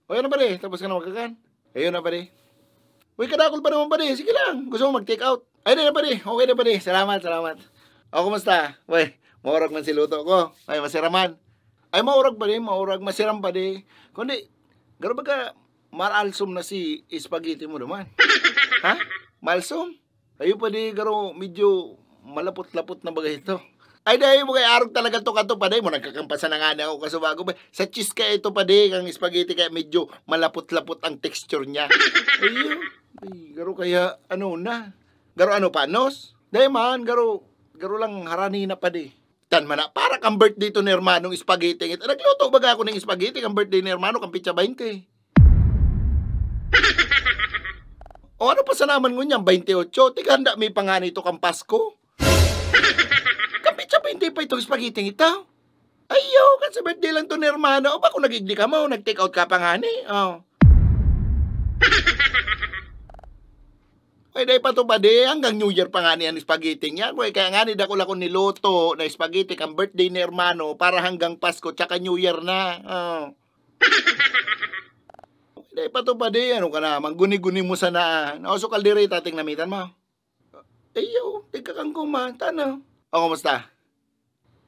O yan na pare, tapos ka na magkakan. Ayun na pare. Uy, kadakol pa naman pare, sige lang. Gusto mo mag-take out? Ay, na pare, okay na pare. Salamat, salamat. O, kumusta? Uy, maurag man si luto ko. Ay, masiraman. Ay, maurag pa maurag, masiram pa Kundi, garo ba ka maralsom na si spaghetti mo naman? Ha? Malsom? Ayun pa garo medyo malapot-lapot na bagay ito. Ay, dahil mo kay arog talaga to kato pa mo nagkakampasan na nga na ako kasubago ba. Sa cheese ka ito pa kang spaghetti kaya medyo malapot-lapot ang texture niya. Ayun. Ay, garo kaya ano na? Garo ano panos? Dahil man, garo lang harani na pa Tan man na, para kang birthday to ni hermanong spaghetti. Nagluto baga ako ng spaghetti kang birthday ni hermano kang pizza 20. O ano pa sa naman ngunyan, 28? Tiganda may pangani ito kang Pasko. Kang pizza 20 pa itong spaghetti ito. Ayaw, kan sa birthday lang to ni hermano. O ba kung nag-igli ka mo, nag-take out ka pangani? O. Ay, dahil pa to ba hanggang New Year pa nga niyan spaghetti niya. Kaya nga nidakol ako niluto na spaghetti kang birthday ni hermano para hanggang Pasko tsaka New Year na. Oh. Dahil pa to ba ano ka na, mangguni-guni mo sa naan. O, so kaldereta, tingnamitan mo. Ayaw, tigkakang kuman, tano. O, kumusta?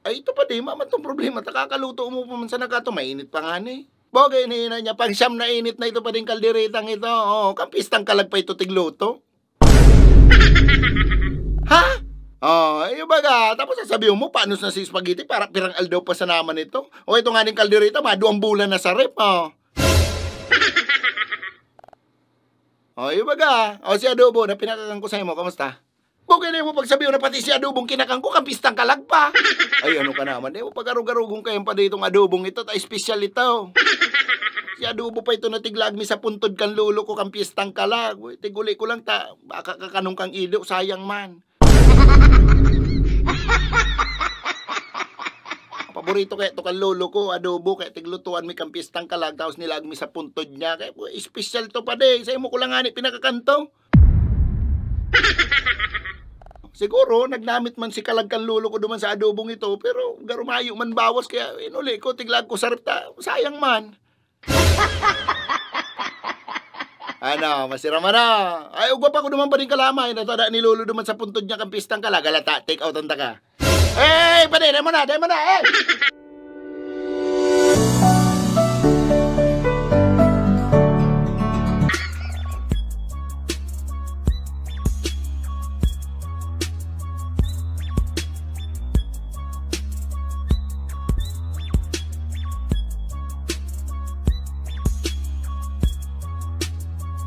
Ay, ito pa mama itong problema. Takakaluto mo pa man sa nakato, mainit pa nga ni. Bogay na niya, pang siyam na init na ito pa din kalderetang ito. O, kampistang kalag pa ito tigluto. Ha? Oh, ayun baga. Tapos sasabihin mo, paano na si spaghetti para pirang aldaw pa sa naman ito? O ito nga ning kaldereta, maduang bulan na sa rep, oh. O, ayun baga. O, si adobo na pinakakang ko sa'yo mo, kamusta? Bukay na mo pagsabihin na pati si adobong kinakang ko, kampistang kalag pa. Ay, ano ka naman? Eh, pag-arug-arugong kayong pa ditong adobong ito, ay special ito. Si adobo pa ito na tiglag mi sa puntod kan lulo ko kang pistang kalag. Tiguli ko lang baka kakanong kang ilo, sayang man. Paborito kaya ito kan lulo ko, adobo, kaya tiglutuan mi kang pistang kalag, tapos nilag mi sa puntod niya. Kaya special to pa sa imo ko lang nga pinakakanto. Siguro, nagnamit man si kalag kan lulo ko duman sa adobong ito, pero garumayo man bawas, kaya inuli ko, tiglag ko sa repta, sayang man. Ano, masira man na. Ay, ugwa pa ko naman pa rin kalamay. Natada ni Lolo naman sa puntod niya kang pistang kala. Galata, take out ang taka. Hey, pa din mo na, eh!